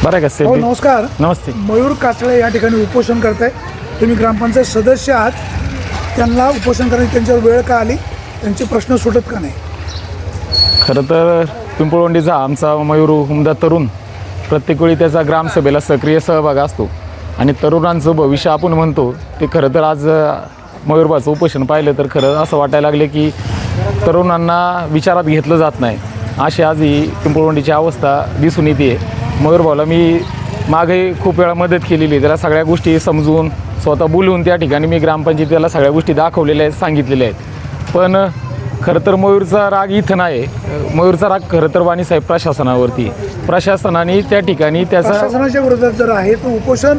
बरं का हो, नमस्कार. नमस्ते. मयूर काचळे या ठिकाणी उपोषण करताय. तुम्ही ग्रामपंचायत सदस्य आहात. त्यांना उपोषण करण्याची त्यांच्यावर वेळ का आली, त्यांचे प्रश्न सुटत का नाही? खरं तर पिंपळवंडीचा आमचा मयूर उमदा तरुण प्रत्येक वेळी त्याचा ग्रामसभेला सक्रिय सहभाग असतो आणि तरुणांचं भविष्य आपण म्हणतो ते खरं तर आज मयूरबाचं उपोषण पाहिलं तर खरं असं वाटायला लागले की तरुणांना विचारात घेतलं जात नाही. अशी आज ही पिंपळवंडीची अवस्था दिसून येते. मयूरभाऊला मी मागे खूप वेळा मदत केलेली, त्याला सगळ्या गोष्टी समजून स्वतः बोलून त्या ठिकाणी मी ग्रामपंचायतीला सगळ्या गोष्टी दाखवलेल्या आहेत, सांगितलेल्या आहेत. पण खरं तर मयूरचा राग इथं नाही. मयूरचा राग खरं तर वाणीसाहेब प्रशासनावरती. प्रशासनाने त्या ठिकाणी त्याचा प्रशासनाच्या विरोधात जर आहे तर उपोषण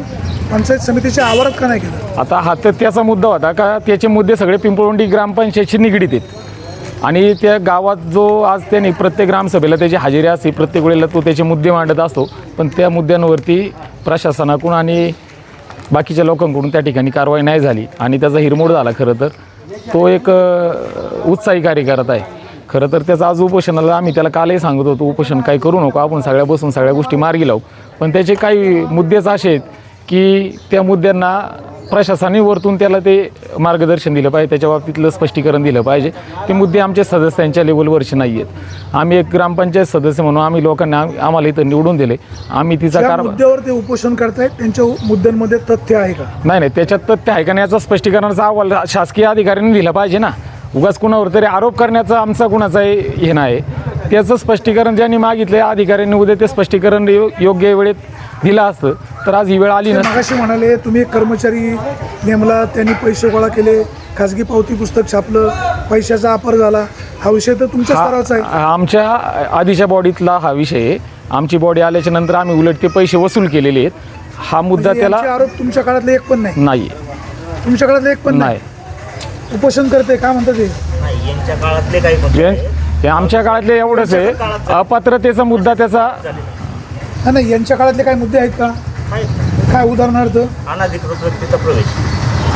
पंचायत समितीच्या आवारात का नाही केलं? आता हा तर त्याचा मुद्दा होता का त्याचे मुद्दे सगळे पिंपळवंडी ग्रामपंचायतशी निगडीत आहेत आणि त्या गावात जो आज त्यांनी प्रत्येक ग्रामसभेला त्याची हजेरी असते, प्रत्येक वेळेला तो त्याचे मुद्दे मांडत असतो. पण त्या मुद्द्यांवरती प्रशासनाकडून आणि बाकीच्या लोकांकडून त्या ठिकाणी कारवाई नाही झाली आणि त्याचा हिरमोड झाला. खरं तर तो एक उत्साही कार्य करत आहे. खरं तर त्याचं आज उपोषणाला आम्ही त्याला कालही सांगत होतो, उपोषण काही करू नको, आपण सगळ्या बसून सगळ्या गोष्टी मार्गी लावू. पण त्याचे काही मुद्देच असे आहेत की त्या मुद्द्यांना प्रशासनाने वरतून त्याला ते मार्गदर्शन दिलं पाहिजे, त्याच्या बाबतीतलं स्पष्टीकरण दिलं पाहिजे. ते मुद्दे आमच्या सदस्यांच्या लेवलवरचे नाही आहेत. आम्ही एक ग्रामपंचायत सदस्य म्हणून आम्ही लोकांना आम्हाला इथं निवडून दिले. आम्ही तिचा मुद्द्यावर ते उपोषण करतायत, त्यांच्या मुद्द्यांमध्ये तथ्य आहे का? नाही, त्याच्यात तथ्य आहे का नाही याचा स्पष्टीकरणाचा अहवाल शासकीय अधिकाऱ्यांनी दिला पाहिजे ना. उगाच कुणावर तरी आरोप करण्याचा आमचा कुणाचाही हे नाही. त्याचं स्पष्टीकरण ज्यांनी मागितले अधिकाऱ्यांनी उद्या ते स्पष्टीकरण योग्य वेळेत दिलं असतं तर आज ही वेळ आली नसती. मगाशी म्हणाले तुम्ही एक कर्मचारी नेमला, त्यांनी पैसे गोळा केले, खाजगी पावती पुस्तक छापलं, पैशाचा वापर झाला. हा विषय तर तुमच्या स्तराचा आहे. आमच्या आधीच्या बॉडीतला हा विषय आहे. आमची बॉडी आल्याच्या नंतर आम्ही उलट ते पैसे वसूल केलेले आहेत. हा मुद्दा म्हणजे त्याला आरोप तुमच्या काळातले एक पण नाही. तुमच्या काळातले एक पण नाही. उपोषण करते का म्हणतात ते? यांच्या काळातले काही हे आमच्या काळातले एवढंच आहे. अपात्रतेचा मुद्दा त्याचा नाही. यांच्या काळातले काही मुद्दे आहेत का? काय उदाहरणार्थ? अनधिकृत व्यक्तीचा प्रवेश.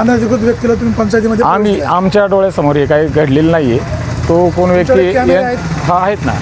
अनधिकृत व्यक्तीला तुम्ही पंचायतीमध्ये आम्ही आमच्या डोळ्यासमोर हे काही घडलेलं नाही आहे. तो कोण व्यक्ती हा आहेत ना.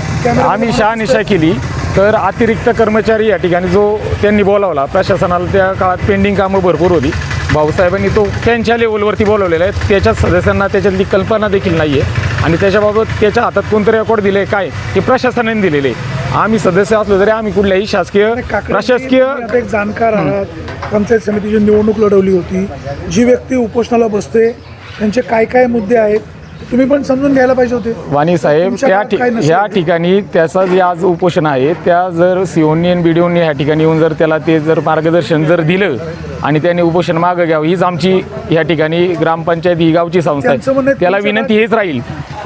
आम्ही शहानिशा केली तर अतिरिक्त कर्मचारी या ठिकाणी जो त्यांनी बोलावला, प्रशासनाला त्या काळात पेंडिंग कामं भरपूर होती. भाऊसाहेबांनी तो त्यांच्या लेवलवरती बोलवलेला आहे. त्याच्या सदस्यांना त्याच्यातली कल्पना देखील नाही आहे आणि त्याच्याबाबत त्याच्या हातात कोणतं रेकॉर्ड दिले काय हे प्रशासनाने दिलेले. आम्ही सदस्य असलो तरी आम्ही कुठल्याही शासकीय प्रशासकीय एक जाणकार आहात. पंचायत समितीची निवडणूक लढवली होती. जी व्यक्ती उपोषणाला बसते त्यांचे काय काय मुद्दे आहेत तुम्ही पण समजून घ्यायला पाहिजे होते. वाणी साहेब ह्या ठिकाणी त्याचं जे आज उपोषण आहे त्या जर सीओनी आणि बीडीओनी ह्या ठिकाणी येऊन जर त्याला ते जर मार्गदर्शन जर दिलं आणि त्याने उपोषण मागं घ्यावं, हीच आमची ह्या ठिकाणी ग्रामपंचायत ही गावची संस्था आहे. त्याला विनंती हेच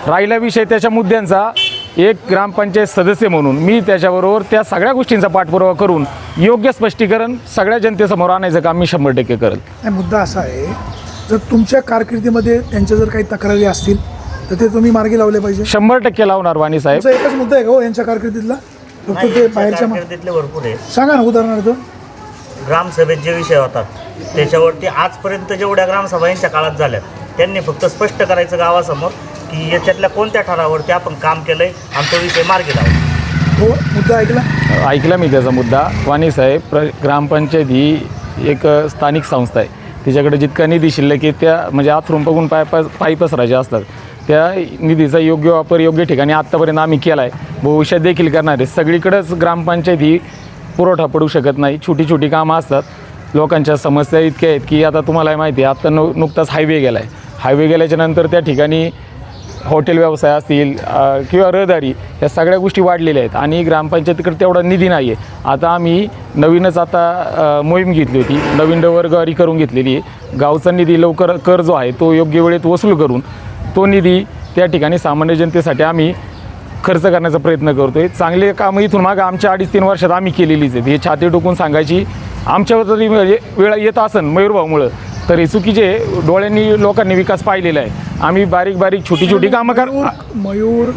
राहिला विषय त्याच्या मुद्द्यांचा. एक ग्रामपंचायत सदस्य म्हणून मी त्याच्याबरोबर त्या सगळ्या गोष्टींचा पाठपुरावा करून योग्य स्पष्टीकरण सगळ्या जनतेसमोर आणायचं काम मी 100% करेल. मुद्दा असा आहे, जर तुमच्या कारकिर्दीमध्ये त्यांच्या जर काही तक्रारी असतील तर ते तुम्ही मार्गी लावले पाहिजे. 100% लावणार वाणी साहेब. एकच मुद्दा आहे का हो यांच्या कारकिर्दीतला? फक्त ते बाहेरच्या भरपूर आहे. सांगा ना उदाहरणार्थ. ग्रामसभेत जे विषय होतात त्याच्यावरती आजपर्यंत जेवढ्या ग्रामसभा यांच्या काळात झाल्या त्यांनी फक्त स्पष्ट करायचं गावासमोर की याच्यातल्या कोणत्या ठरावावरती आपण काम केलंय आणि तो विषय मार्गी लावला. हो, मुद्दा ऐकला मी त्याचा मुद्दा. वाणी साहेब, ग्रामपंचायत ही एक स्थानिक संस्था आहे. तिच्याकडे जितका निधी शिल्लक आहे त्या म्हणजे आथरून बघून पायी पसरायचे असतात. त्या निधीचा योग्य वापर योग्य ठिकाणी आत्तापर्यंत आम्ही केला आहे, भविष्यात देखील करणार आहे. सगळीकडेच ग्रामपंचायत ही पुरवठा पडू शकत नाही. छोटी छोटी कामं असतात. लोकांच्या समस्या इतक्या आहेत की आता तुम्हाला माहिती आहे, आत्ता नुकताच हायवे गेला आहे. हायवे गेल्याच्या नंतर त्या ठिकाणी हॉटेल व्यवसाय असतील किंवा रहदारी या सगळ्या गोष्टी वाढलेल्या आहेत आणि ग्रामपंचायतीकडे तेवढा निधी नाही आहे. आता आम्ही नवीनच मोहीम घेतली होती, नवीन डवरगवारी करून घेतलेली आहे. गावचा निधी लवकर कर जो आहे तो योग्य वेळेत वसूल करून तो निधी त्या ठिकाणी सामान्य जनतेसाठी आम्ही खर्च करण्याचा प्रयत्न करतो आहे. चांगले कामं इथून मागं आमच्या 2.5-3 वर्षात आम्ही केलेलीच आहेत. हे छाती टोकून सांगायची आमच्यावर जरी वेळ येत असेल मयूरभाऊमुळं तरी चुकीचे डोळ्यांनी लोकांनी विकास पाहिलेला आहे आम्ही बारीक बारीक छोटी छोटी कामं कर मयूर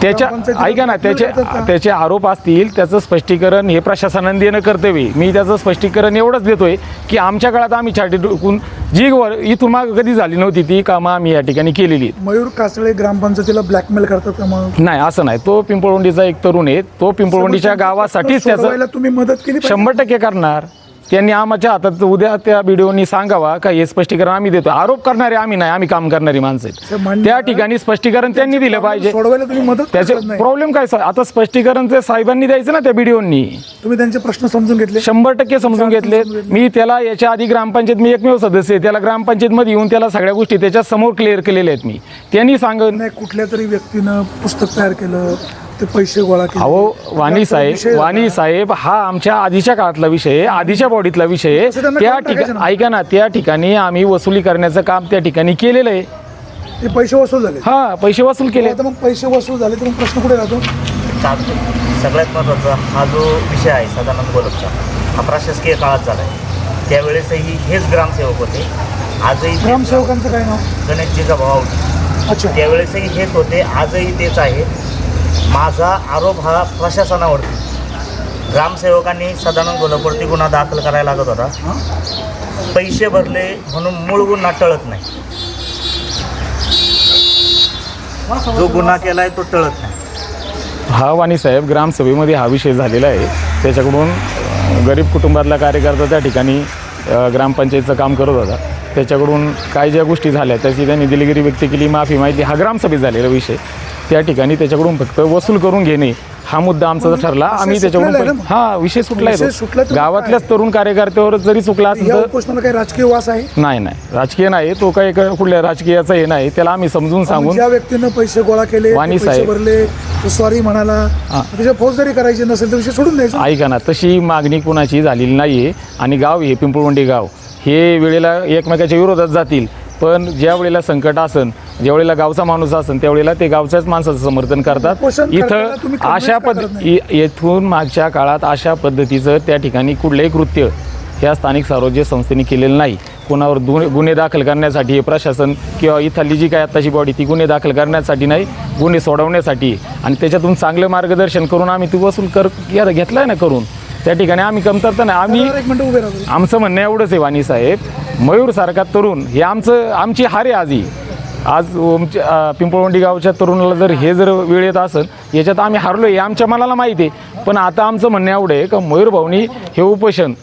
त्याच्या ग्रामपंचायतीला ऐका ना blackmail करतात का? त्याचे आरोप असतील त्याचं स्पष्टीकरण हे प्रशासनाने देणं कर्तव्य. मी त्याचं स्पष्टीकरण एवढंच देतोय की आमच्या काळात आम्ही छाटी टोकून जी इथून माग कधी झाली नव्हती ती कामं आम्ही या ठिकाणी केलेली आहेत. मयूर कासळे ग्रामपंचायतीला ब्लॅकमेल करतात का मग? नाही असं नाही. तो पिंपळवंडीचा एक तरुण आहे. तो पिंपळवंडीच्या गावासाठीच त्याचं सोडवायला तुम्ही मदत केली पाहिजे. 100% करणार. त्यांनी आमच्या हातात उद्या त्या व्हिडिओनी सांगावा का हे स्पष्टीकरण आम्ही देतो. आरोप करणारे आम्ही नाही, आम्ही काम करणारी माणसं आहेत. मान्य त्या आहे. ठिकाणी स्पष्टीकरण त्यांनी दिलं पाहिजे. सोडवायला तुम्ही मदत त्याचे करत नाही. प्रॉब्लेम काय आता स्पष्टीकरण ते साहेबांनी द्यायचं ना त्या व्हिडिओनी. तुम्ही त्यांचे प्रश्न समजून घेतले? 100% समजून घेतले. मी त्याला याच्या आधी ग्रामपंचायत मी एकमेव सदस्य आहे. त्याला ग्रामपंचायतमध्ये येऊन त्याला सगळ्या गोष्टी त्याच्या समोर क्लिअर केलेल्या आहेत. मी त्यांनी सांगून नाही, कुठल्या तरी व्यक्तीनं पुस्तक तयार केलं, ते पैसे गोळा केले. अहो वाणी त्याचा विषय साहेब झाला. वाणी साहेब हा आमच्या आधीच्या काळातला विषय आहे, आधीच्या बॉडीतला विषय आहे. तसं त्यांना त्या कळून टाकायचं ठिकाणी ना. ऐका ना, त्या ठिकाणी आम्ही वसुली करण्याचं काम त्या ठिकाणी केलेलं आहे. ते पैसे वसूल झाले. हा पैसे वसूल केले. आता मग पैसे वसूल झाले तर मग प्रश्न कुठे राहतो? सगळ्यात महत्त्वाचा हा जो विषय आहे सदानंद गोलपचा, हा प्रशासकीय काळात झाला आहे. त्यावेळेसही हेच ग्रामसेवक होते. आजही ग्रामसेवकांचं काय नाव? गणेशजीचा भाऊ होते. अच्छा. त्यावेळेसही हेच होते, आजही तेच आहे. माझा आरोप हा प्रशासनावरती, ग्रामसेवकांनी सदानंद गोलपवरती गुन्हा दाखल करायला लागत होता. पैसे भरले म्हणून मूळ गुन्हा टळत नाही. जो गुन्हा केलाय तो टळत नाही. हा वाणी साहेब ग्रामसभेमध्ये हा विषय झालेला आहे. त्याच्याकडून गरीब कुटुंबातला कार्यकर्ता त्या ठिकाणी ग्रामपंचायतचं काम करत होता. त्याच्याकडून काय ज्या गोष्टी झाल्या त्याची त्यांनी दिलगिरी व्यक्त केली, माफी मागितली. हा ग्रामसभेत झालेला विषय. त्या ठिकाणी त्याच्याकडून फक्त वसूल करून घेणे हा मुद्दा आमचा ठरला. आम्ही सुटलेला आहे त्याच्याकडून ना? हा विषय सुटला विषय आहे. सुटला तर गावातल्याच काय? तरुण कार्यकर्त्यावर जरी चुकला असेल या तर उपोषणाला काही राजकीय वास आहे? नाही राजकीय नाही. तो काही कुठल्या राजकीयाचा हे नाही. त्याला आम्ही समजून सांगून ज्या व्यक्तीनं पैसे गोळा केले, वाणी ते पैसे साहेब. भरले, तो सॉरी म्हणाला, त्याच्या फौजदारी करायची नसेल तर विषय सोडून द्यायचा. ऐका ना, तशी मागणी कुणाची झालेली नाही आहे. आणि गाव हे पिंपळवंडी गाव हे वेळेला एकमेकाच्या विरोधात जातील, पण ज्या वेळेला संकट असन, ज्या वेळेला गावचा माणूस असन त्यावेळेला ते गावच्याच माणसाचं समर्थन करतात. उपोषण करताना तुम्ही इथं अशा comment का करत नाही? येथून मागच्या काळात अशा पद्धतीचं त्या ठिकाणी कुठलंही कृत्य ह्या स्थानिक स्वराज्य संस्थेने केलेलं नाही. कोणावर गुन्हे दाखल करण्यासाठी हे प्रशासन किंवा इथली जी काय आत्ताची बॉडी ती गुन्हे दाखल करण्यासाठी नाही, गुन्हे सोडवण्यासाठी. आणि त्याच्यातून चांगलं मार्गदर्शन करून आम्ही ती वसूल घेतला आहे ना करून. त्या ठिकाणी आम्ही कमतरता नाही. आम्ही एक मिनिट उभे राहतो. आमचं म्हणणं एवढंच आहे वाणी साहेब, मयूरसारखा तरुण हे आमची हार आहे आजही. आज पिंपळवंडी गावच्या तरुणाला जर हे जर वेळ येत असेल याच्यात आम्ही हारलो हे आमच्या मनाला माहिती आहे. पण आता आमचं म्हणणं एवढं आहे का मयूर भाऊनी हे उपोषण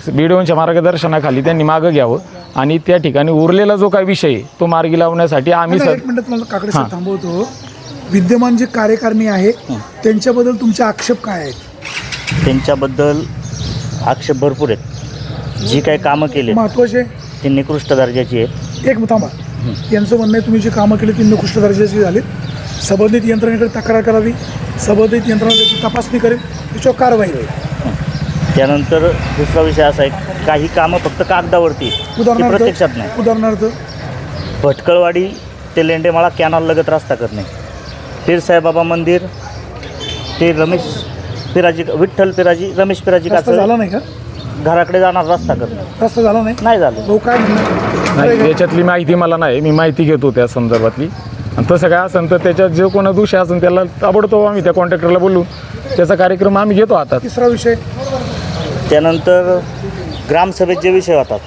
व्हिडिओच्या मार्गदर्शनाखाली त्यांनी मागं घ्यावं आणि त्या ठिकाणी उरलेला जो काही विषय आहे तो मार्गी लावण्यासाठी आम्ही एक मिनिट तुम्हाला काकडे साहेब थांबवतो. विद्यमान जे कार्यकारिणी आहे त्यांच्याबद्दल तुमचे आक्षेप काय आहेत? त्यांच्याबद्दल आक्षेप भरपूर आहेत. जी काही कामं केली महत्वाचे ती निकृष्ट दर्जाची आहेत. एक थांबा, यांचं म्हणणं आहे तुम्ही जी कामं केली ती निकृष्ट दर्जाची झालीत. संबंधित यंत्रणेकडे तक्रार करावी, संबंधित यंत्रणा त्याची तपासणी करेल, त्याच्यावर कारवाई होईल. त्यानंतर दुसरा विषय असा आहे, काही कामं फक्त कागदावरती, ती प्रत्यक्षात नाही. उदाहरणार्थ भटकळवाडी ते लेंडेमाळा कॅनॉल लगत रस्ता करणे, पीर साईबाबा मंदिर ते विठ्ठल पिराजी रमेश पिराजी रस्ता झाला नाही का? घराकडे जाणार रस्ता करणे रस्ता झाला नाही झालं. भाऊ काय म्हणणं? नाही याच्यातली माहिती मला नाही. मी माहिती घेतो त्या संदर्भातली. आणि तसं काय असेल तर त्याच्यात जो कोणा दोषी असेल त्याला ताबडतोब आम्ही त्या कॉन्ट्रॅक्टरला बोलून त्याचा कार्यक्रम आम्ही घेतो हातात. तिसरा विषय त्यानंतर ग्रामसभेत जे विषय होतात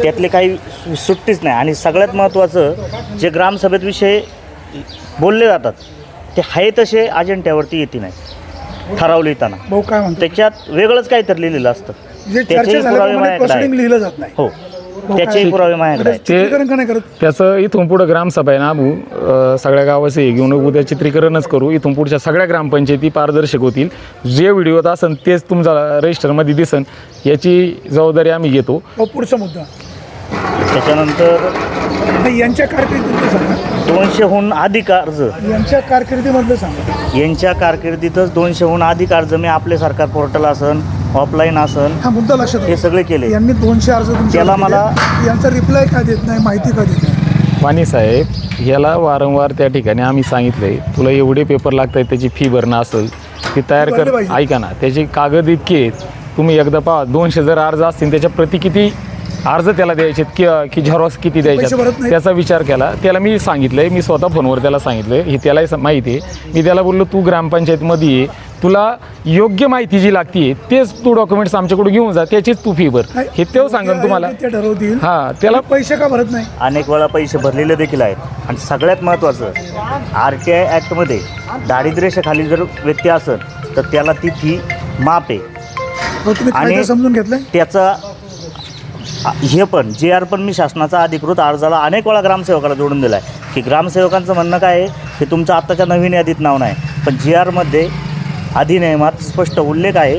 त्यातले काही सुट्टीच नाही. आणि सगळ्यात महत्त्वाचं जे ग्रामसभेत विषय बोलले जातात ते आहे तसे अजेंड्यावरती येते नाही ठराव लिहिताना. भाऊ काय म्हणतो? त्याच्यात वेगळंच काहीतरी लिहिलेलं असतं. जे चर्चा त्याचेही पुरावे झाल्याप्रमाणे माझ्याकडे proceeding आहेत. लिहिलं जात नाही. हो, त्याचेही पुरावे माझ्याकडे आहेत. चित्रीकरण का नाही करत? त्याचं इथून पुढं ग्रामसभा आहे ना आम्ही सगळ्या गावाचं हे घेऊन उद्या चित्रीकरणच करू. इथून पुढच्या सगळ्या ग्रामपंचायती पारदर्शक होतील. जे व्हिडिओत असेल तेच तुमचा रजिस्टरमध्ये दिसन याची जबाबदारी आम्ही घेतो. पुढचा मुद्दा त्याच्यानंतर नाही, यांच्या कारकिर्दीतलं सांगा. 200हून अधिक अर्ज, यांच्या कारकिर्दीमधलं सांगा. यांच्या कारकिर्दीतच 200हून अधिक अर्ज मी आपले सरकार पोर्टल असन ऑफलाईन असन हा मुद्दा लक्षात हे घ्या. सगळे केले. यांनी 200 अर्ज तुमच्या त्याला दिले. मला- यांचा रिप्लाय का देत नाही, माहिती का देत नाही? वाणी साहेब याला वारंवार त्या ठिकाणी आम्ही सांगितलंय तुला एवढे पेपर लागत आहेत त्याची फी भरणं असेल ती तयार भरले कर. पाहिजे. ऐका ना त्याचे कागद इतके आहेत तुम्ही एकदा पहा. 200 जर अर्ज असतील त्याच्या प्रति किती अर्ज त्याला द्यायचे की झेरॉक्स किती पैसे भरत द्यायचे नाहीत. त्याचा विचार केला. त्याला मी सांगितलंय, मी स्वतः फोनवर त्याला सांगितलंय, हे त्यालाही माहिती आहे. मी त्याला बोललो तू ग्रामपंचायतमध्ये ये, तुला योग्य माहिती जी लागते तेच तू डॉक्युमेंट्स आमच्याकडून घेऊन जा, त्याचीच तू फी भर, हे तेव्हा सांगेन तुम्हाला. ते ठरवतील. हां, त्याला पैसे का भरत नाही? अनेक वेळा पैसे भरलेले देखील आहेत आणि सगळ्यात महत्त्वाचं RTI ॲक्टमध्ये दारिद्र्यरेषेखाली जर व्यक्ती असेल तर त्याला ती फी माफ आहे. मग तुम्ही आणि कायदा समजून घेतलंय? त्याचा हे पण JR पण मी शासनाचा अधिकृत अर्जाला अनेक वेळा ग्रामसेवकाला जोडून दिला आहे की ग्रामसेवकांचं म्हणणं काय आहे की तुमचं आत्ताच्या नवीन यादीत नाव नाही, पण JRमध्ये अधिनियमात स्पष्ट उल्लेख आहे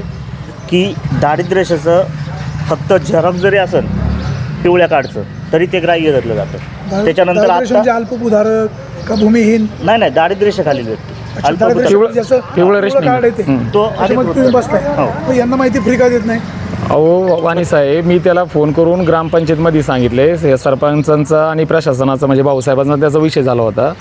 की दारिद्र्यरेषेचं फक्त झेरॉक्स जरी असेल पिवळ्या कार्डचं तरी ते ग्राह्य धरलं जातं. त्याच्यानंतर दारिद्र्य म्हणजे आता अल्पभूधारक का भूमिहीन? नाही दारिद्र्यरेषेखालील व्यक्ती दारिद्र्य पिवळं- ज्याचं पिवळं रेशनिंग. कार्ड आहे ते. तो त्याच्यामध्ये तुम्ही बसताय. हो. मग यांना माहिती फ्री का देत नाही? अहो वाणी साहेब, मी त्याला फोन करून ग्रामपंचायतमध्ये सांगितले, हे सरपंचांचा आणि प्रशासनाचा म्हणजे भाऊसाहेबांचा त्याचा विषय झाला होता.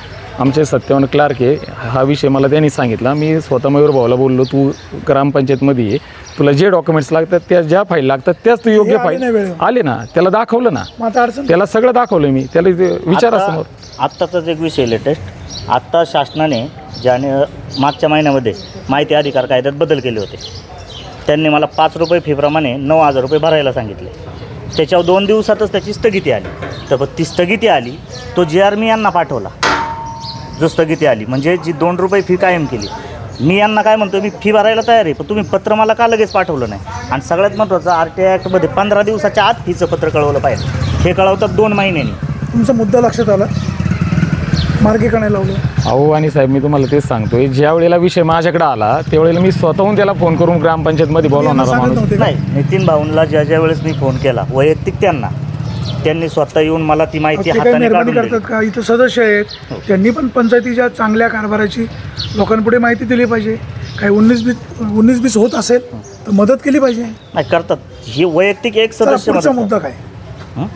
आमचे सत्यवान क्लार्क आहे, हा विषय मला त्यांनी सांगितला. मी स्वतः मयूर भाऊला बोललो तू ग्रामपंचायतमध्ये ये, तुला जे डॉक्युमेंट्स लागतात त्या ज्या फाईल लागतात त्याच तू योग्य आले नाही फाईल वेळेवर. आले ना, त्याला दाखवलं ना, मग आता अडचण त्याला सगळं दाखवलं मी, त्याला विचारा समोर. आत्ताचाच एक विषय लेटेस्ट, आत्ता शासनाने मागच्या महिन्यामध्ये माहिती अधिकार कायद्यात बदल केले होते. त्यांनी मला 5 रुपये फीप्रमाणे 9,000 रुपये भरायला सांगितले. त्याच्यावर 2 दिवसातच त्याची स्थगिती आली. तर ती स्थगिती आली तो JR मी यांना पाठवला, जो स्थगिती आली म्हणजे जी 2 रुपये फी कायम केली. मी यांना काय म्हणतो, मी फी भरायला तयार आहे, पण तुम्ही पत्र मला का लगेच पाठवलं नाही. आणि सगळ्यात महत्त्वाचं RTI ॲक्टमध्ये 15 दिवसाच्या आत फीचं पत्र कळवलं पाहिजे. हे कळवतात 2 महिन्यांनी. तुमचा मुद्दा लक्षात आला, मार्गी का नाही लावलं? अहो आणि साहेब, मी तुम्हाला तेच सांगतोय, ज्या वेळेला विषय माझ्याकडे आला त्यावेळेला मी स्वतःहून त्याला फोन करून ग्रामपंचायतमध्ये बोलवणार सांगत माणूस. नव्हते का? नाही, नितीन भाऊंला ज्या वेळेस मी फोन केला वैयक्तिक त्यांनी स्वतः येऊन मला ती माहिती ते काही हाताने मेहरबानी काढून करतात दिली. का? इथं सदस्य आहेत, त्यांनी पण पंचायतीच्या चांगल्या कारभाराची लोकांपुढे माहिती दिली पाहिजे. काही 19-20 होत असेल तर मदत केली पाहिजे. नाही करतात, ही वैयक्तिक एक चला, सदस्य पुढचा मदत मुद्दा काय? हं?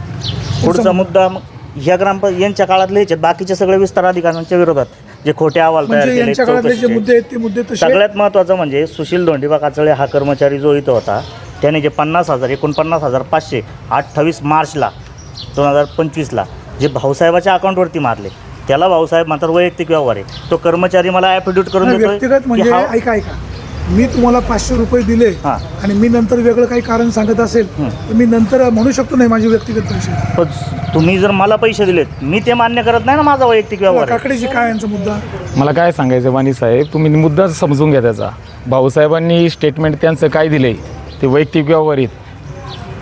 पुढचा मुद्दा मग ह्या यांच्या काळातले ह्याच्यात बाकीचे सगळे विस्तार अधिकाऱ्यांच्या विरोधात जे खोटे अहवाल तयार म्हणजे केले, यांच्या काळातले जे चौकशीचे. मुद्दे आहेत ते मुद्दे तसे सगळ्यात महत्त्वाचं म्हणजे सुशील धोंडीबा काचळे हा कर्मचारी जो इथं होता त्याने जे 49,500 28 मार्चला 2025ला जे भाऊसाहेबाच्या अकाउंटवरती मारले, त्याला भाऊसाहेब मात्र वैयक्तिक व्यवहार आहे. तो कर्मचारी मला ॲफिडेविट करून नाही, देतोय व्यक्तिगत की म्हणजे हा- ऐका मी तुम्हाला 500 रुपये दिले हां. आणि मी नंतर वेगळं काही कारण सांगत असेल तर मी नंतर म्हणू शकतो नाही माझे व्यक्तिगत पैसे. पण तुम्ही जर मला पैसे दिलेत मी ते मान्य करत नाही ना, माझा वैयक्तिक व्यवहार आहे. काकडेची काय यांचा मुद्दा? मला काय सांगायचं वाणी साहेब, तुम्ही मुद्दा समजून घ्या त्याचा. भाऊसाहेबांनी स्टेटमेंट त्यांचं काय दिलं आहे ते वैयक्तिक व्यवहार आहेत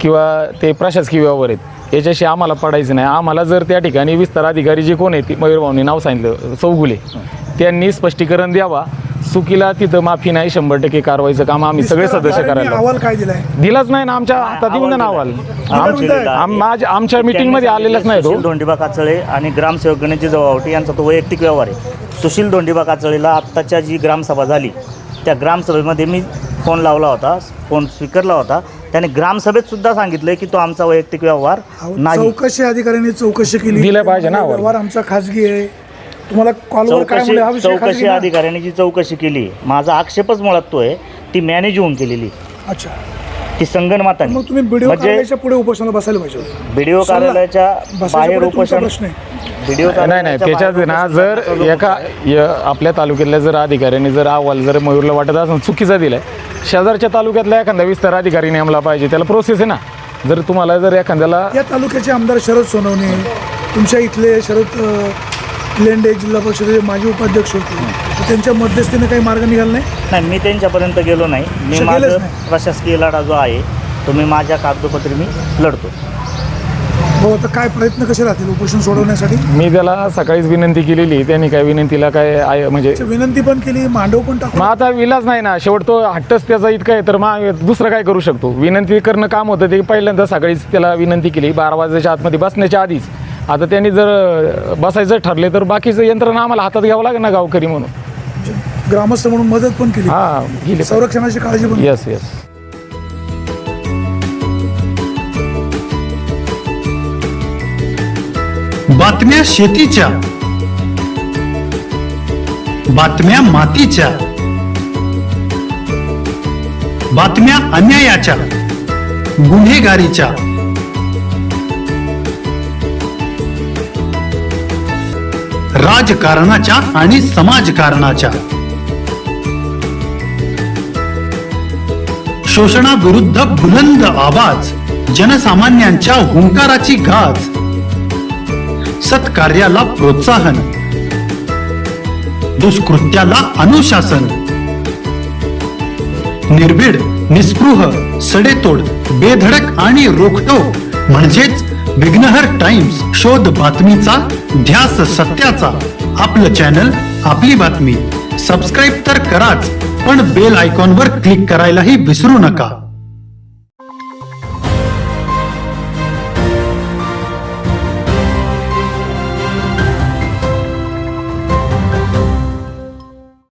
किंवा ते प्रशासकीय व्यवहार आहेत, याच्याशी आम्हाला पडायचं नाही. आम्हाला जर त्या ठिकाणी विस्तार अधिकारी जे कोण आहेत, मयूर भाऊंनी नाव सांगितलं चौगुले, त्यांनी स्पष्टीकरण द्यावा. चुकीला तिथं माफी नाही, 100% कारवाईचं काम आम्ही सगळे सदस्य करायला. अहवाल काय दिलाय? दिलाच नाही ना, आमच्या हातात येऊन द्या ना अहवाल. आमच्या मीटिंगमध्ये आलेलाच नाही तो. सुशील धोंडीबा काचळे आणि ग्रामसेवक गणेशजी जवळवटी यांचा तो वैयक्तिक व्यवहार आहे. सुशील धोंडीबा काचळेला आत्ताच्या जी ग्रामसभा झाली त्या ग्रामसभेमध्ये मी फोन लावला होता, फोन स्वीकारला होता. त्याने ग्रामसभेत सुद्धा सांगितलं की तो आमचा वैयक्तिक व्यवहार नाही. चौकशी अधिकाऱ्यांनी चौकशी केली, दिलं पाहिजे ना अहवाल. व्यवहार आमचा खाजगी आहे. तुम्हाला कॉलवर काय म्हणले हा विषय खाजगी चौकशी ना? अधिकाऱ्यांनी जी चौकशी केली, माझा आक्षेपच मुळात तो आहे ती मॅनेज होऊन केलेली, अच्छा, ती संगणमताने. मग तुम्ही बीडीओ म्हणजे कार्यालयाच्या पुढे उपोषणाला बसायला पाहिजे होतं. बीडीओ कार्यालयाच्या बसायच्या बाहेर पुढे तुमचा उपोषण प्रश्न आहे. बीडीओ नाही त्याच्यात ना, जर आपल्या तालुक्यातल्या जर अधिकाऱ्यांनी जर अहवाल जर मयूरला वाटत असेल चुकीचा दिलाय, शेजारच्या तालुक्यातला एखादा विस्तार अधिकारी नेमला पाहिजे, त्याला प्रोसेस आहे ना. जर तुम्हाला जर एखाद्याला या तालुक्याचे आमदार शरद सोनवणे, तुमच्या इथले शरद लेंडे जिल्हा परिषदेचे माजी उपाध्यक्ष होते, तर त्यांच्या मध्यस्थीने काही मार्ग निघाला नाही? नाही, मी त्यांच्यापर्यंत गेलो नाही. मी गेलेच माझं नाही. प्रशासकीय लढा जो आहे तो मी माझ्या कागदोपत्री मी लढतो. हो, आता काय प्रयत्न कसे राहतील उपोषण सोडवण्यासाठी? मी त्याला सकाळीच विनंती केलेली, त्यांनी काय विनंतीला काय आहे म्हणजे विनंती पण केली, मांडव पण टाकू. मग आता विलाच नाही ना, शेवट तो हट्टच त्याचा इतका आहे, तर मग दुसरं काय करू शकतो. विनंती करणं काम होतं ते. पहिल्यांदा सकाळीच त्याला विनंती केली 12 वाजल्याच्या आतमध्ये बसण्याच्या आधीच. आता त्यांनी जर बसायचं ठरले तर बाकीचं यंत्रणा आम्हाला हातात घ्यावं लागेल ना, गावकरी म्हणून. ग्रामस्थ म्हणून मदत पण केली, हां गेले. संरक्षणाची काळजी पण. येस बातम्या शेतीच्या, बातम्या मातीच्या, बातम्या अन्यायाच्या, गुन्हेगारीच्या, राजकारणाच्या आणि समाजकारणाच्या. शोषणाविरुद्ध बुलंद आवाज, जनसामान्यांच्या हुंकाराची गाज. सत्कार्याला प्रोत्साहन, दुष्कृत्याला अनुशासन. निर्भीड, निस्पृह, सडेतोड, बेधडक आणि रोखठोक म्हणजेच विघ्नहर टाइम्स. शोध बातमीचा, ध्यास सत्याचा. आपलं चॅनल, आपली बातमी. सबस्क्राईब तर कराच, पण बेल आयकॉनवर क्लिक करायलाही विसरू नका.